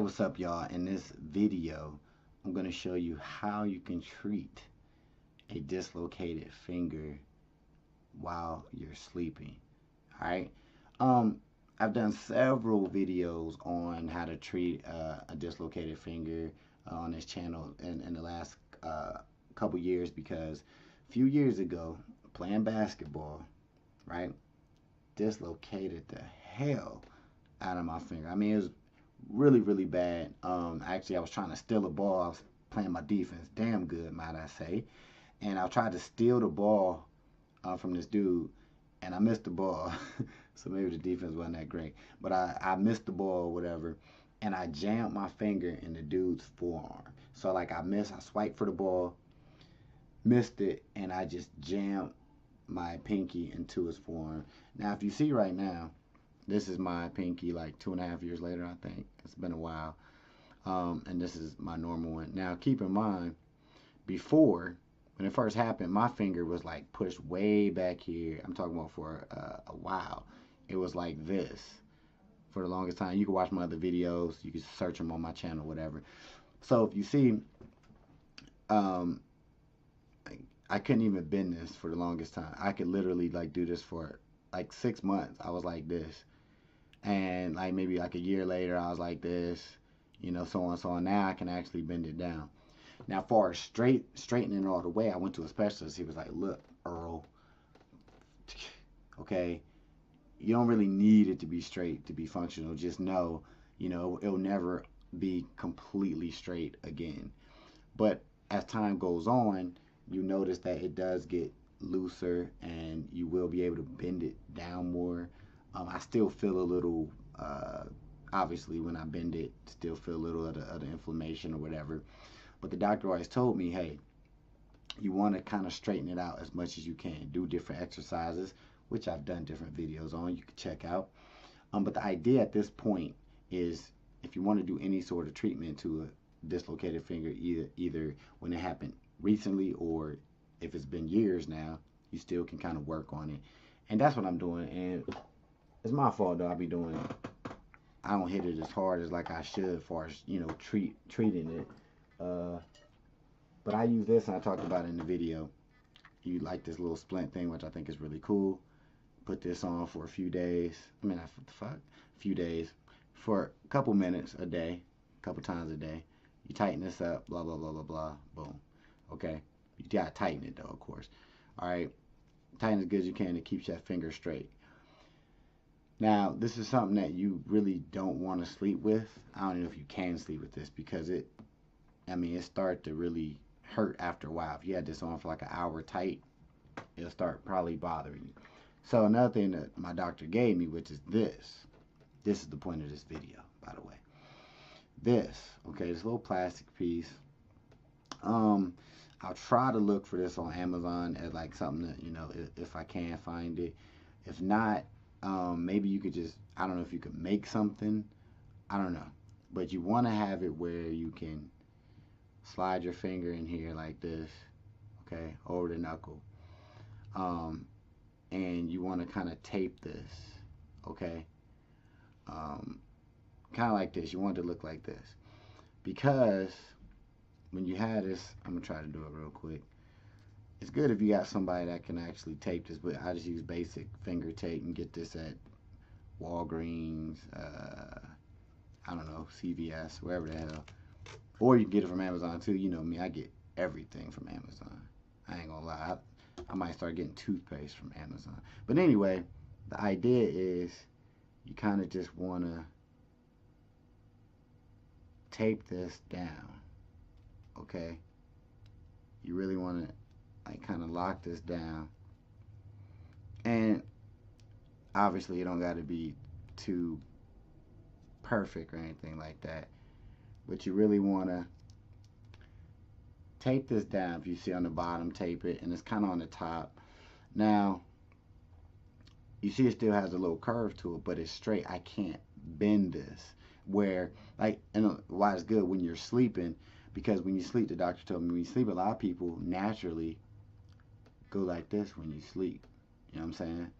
what's up, y'all? In this video, I'm going to show you how you can treat a dislocated finger while you're sleeping. All right. I've done several videos on how to treat a dislocated finger on this channel in the last couple years, because a few years ago, playing basketball, right, dislocated the hell out of my finger. I mean, it was really, really bad. Actually, I was trying to steal a ball. I was playing my defense damn good, might I say. And I tried to steal the ball from this dude, and I missed the ball. So maybe the defense wasn't that great. But I missed the ball or whatever, and I jammed my finger in the dude's forearm. So, like, I swiped for the ball, missed it, and I just jammed my pinky into his forearm. Now, if you see right now, this is my pinky like 2.5 years later, I think. It's been a while. And this is my normal one. Now, keep in mind, before, when it first happened, my finger was like pushed way back here. I'm talking about for a while. It was like this for the longest time. You can watch my other videos. You can search them on my channel, whatever. So if you see, I couldn't even bend this for the longest time. I could literally like do this for like 6 months. I was like this. And like maybe like a year later, I was like this, you know, so on and so on. Now I can actually bend it down. Now, as far as straightening it all the way, I went to a specialist. He was like, look, Earl, okay, you don't really need it to be straight to be functional. Just know, you know, it'll never be completely straight again. But as time goes on, you notice that it does get looser, and you will be able to bend it down more. I still feel a little, obviously when I bend it, still feel a little of the inflammation or whatever. But the doctor always told me, hey, you want to kind of straighten it out as much as you can. Do different exercises, which I've done different videos on. You can check out. But the idea at this point is, if you want to do any sort of treatment to a dislocated finger, either when it happened recently or if it's been years now, you still can kind of work on it. And that's what I'm doing. And it's my fault though. I don't hit it as hard as like I should, as far as, you know, treating it. But I use this, and I talked about it in the video. You like this little splint thing, which I think is really cool. Put this on for a few days. I mean, what the fuck? A few days. For a couple minutes a day. A couple times a day. You tighten this up. Blah, blah, blah, blah, blah. Boom. Okay? You gotta tighten it, though, of course. Alright? Tighten as good as you can. It keeps that finger straight. Now, this is something that you really don't want to sleep with. I don't know if you can sleep with this, because it started to really hurt after a while. If you had this on for like an hour tight, it'll start probably bothering you. So another thing that my doctor gave me, which is this. This is the point of this video, by the way. This, okay, this little plastic piece. I'll try to look for this on Amazon as like something that, you know, if I can find it. If not, maybe you could just, I don't know if you could make something. I don't know. But you want to have it where you can slide your finger in here like this, okay, over the knuckle. And you want to kind of tape this, okay? Kind of like this. You want it to look like this. Because when you have this, I'm going to try to do it real quick. It's good if you got somebody that can actually tape this, but I just use basic finger tape and get this at Walgreens, I don't know, CVS, wherever the hell. Or you can get it from Amazon too. You know me, I get everything from Amazon. I ain't gonna lie. I might start getting toothpaste from Amazon. But anyway, the idea is you kind of just want to tape this down. Okay? You really want to like kind of lock this down. And obviously it don't got to be too perfect or anything like that. But you really want to tape this down. If you see on the bottom, tape it, and it's kind of on the top. Now, you see it still has a little curve to it, but it's straight. I can't bend this. Where, like, and why it's good when you're sleeping, because when you sleep, the doctor told me, when you sleep, a lot of people naturally go like this when you sleep. You know what I'm saying?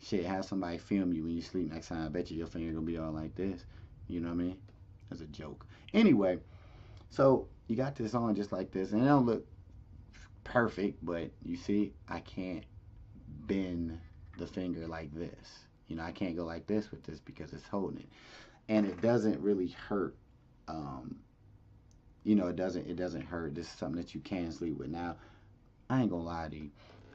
Shit, have somebody film you when you sleep next time. I bet you your finger gonna be all like this. You know what I mean? as a joke. Anyway, so you got this on just like this, and it don't look perfect, but you see, I can't bend the finger like this. You know, I can't go like this with this because it's holding it, and it doesn't really hurt. You know, it doesn't hurt. This is something that you can sleep with. Now, I ain't gonna lie to you.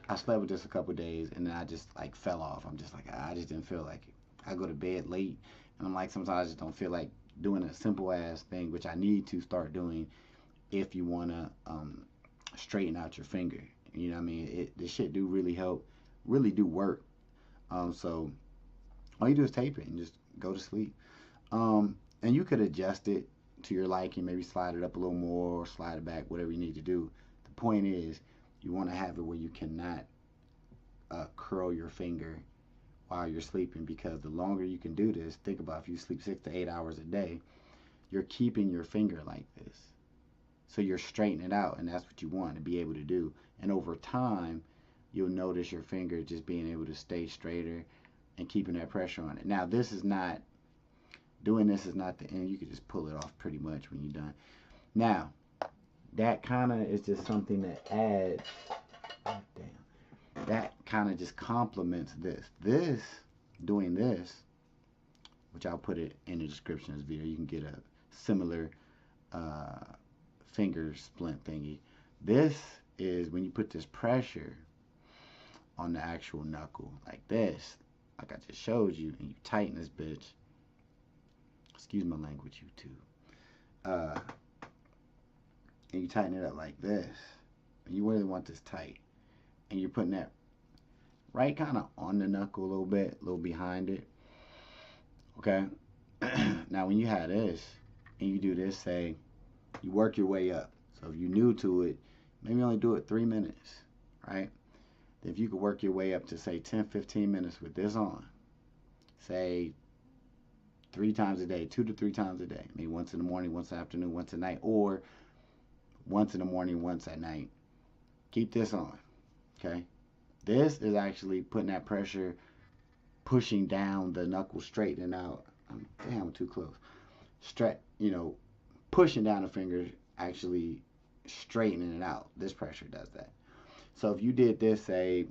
I slept with this a couple days, and then I just like fell off. I'm just like, I just didn't feel like it. I go to bed late, and I'm like, sometimes I just don't feel like doing a simple ass thing, which I need to start doing if you wanna straighten out your finger. You know what I mean? This shit do really help, really do work. So all you do is tape it and just go to sleep. And you could adjust it to your liking, maybe slide it up a little more or slide it back, whatever you need to do. The point is, you want to have it where you cannot curl your finger while you're sleeping, because the longer you can do this, think about if you sleep 6 to 8 hours a day, you're keeping your finger like this. So you're straightening it out, and that's what you want to be able to do. And over time, you'll notice your finger just being able to stay straighter and keeping that pressure on it. Now, this is not, doing this is not the end. You can just pull it off pretty much when you're done. Now, that kind of is just something that adds, oh, damn, that kind of just complements this. Doing this, which I'll put it in the description of this video, you can get a similar finger splint thingy. This is when you put this pressure on the actual knuckle like this, like I just showed you, and you tighten this bitch. Excuse my language, YouTube. And you tighten it up like this. And you really want this tight. And you're putting that right kind of on the knuckle a little bit, a little behind it. Okay? Now, when you have this, and you do this, say, you work your way up. So if you're new to it, maybe only do it 3 minutes, right? If you could work your way up to, say, 10, 15 minutes with this on, say, 3 times a day, 2 to 3 times a day, maybe once in the morning, once in the afternoon, once at night, or once in the morning, once at night. Keep this on, okay? This is actually putting that pressure, pushing down the knuckle, straightening out. Damn, I'm too close. Pushing down the finger, actually straightening it out. This pressure does that. So if you did this, say,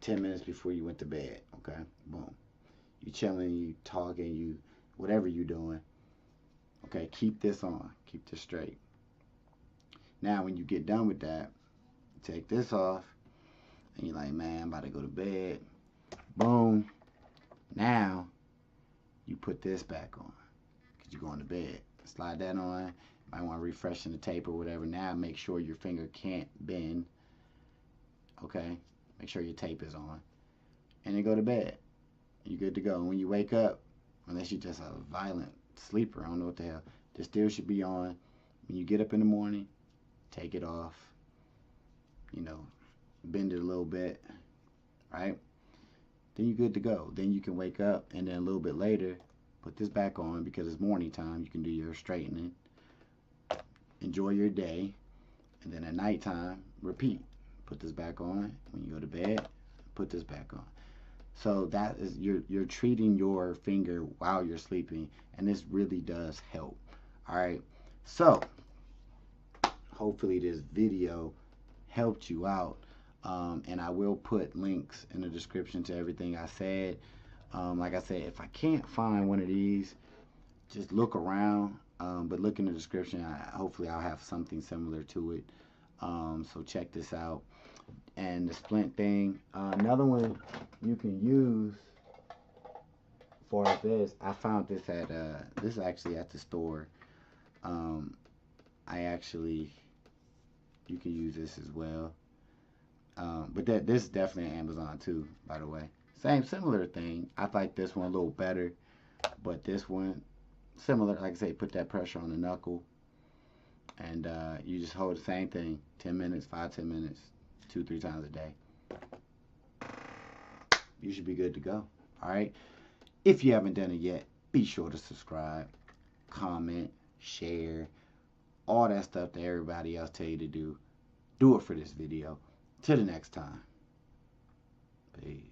10 minutes before you went to bed, okay? Boom. You chilling, you talking, you whatever you're doing, okay? Keep this on. Keep this straight. Now, when you get done with that, take this off, and you're like, man, I'm about to go to bed. Boom. Now, you put this back on, because you're going to bed. Slide that on. Might want to refreshen the tape or whatever. Now, make sure your finger can't bend. Okay? Make sure your tape is on. And then go to bed. You're good to go. And when you wake up, unless you're just a violent sleeper, I don't know what the hell, this still should be on. When you get up in the morning, take it off. Bend it a little bit, right? Then you're good to go. Then you can wake up, and then a little bit later, put this back on, because it's morning time. You can do your straightening. Enjoy your day. And then at nighttime, repeat. Put this back on. When you go to bed, put this back on. So that is, you're treating your finger while you're sleeping, and this really does help. All right. So hopefully this video helped you out. And I will put links in the description to everything I said. Like I said, if I can't find one of these, just look around. But look in the description. Hopefully I'll have something similar to it. So check this out. And the splint thing. Another one you can use for this. I found this at this is actually at the store. You can use this as well. But this is definitely Amazon too, by the way. Similar thing. I like this one a little better, but this one similar. Like I say, put that pressure on the knuckle, and you just hold the same thing. 10 minutes, 5-10 minutes, 2-3 times a day. You should be good to go. All right. If you haven't done it yet, be sure to subscribe, comment, share, all that stuff that everybody else tell you to do. Do it for this video. Till the next time. Peace.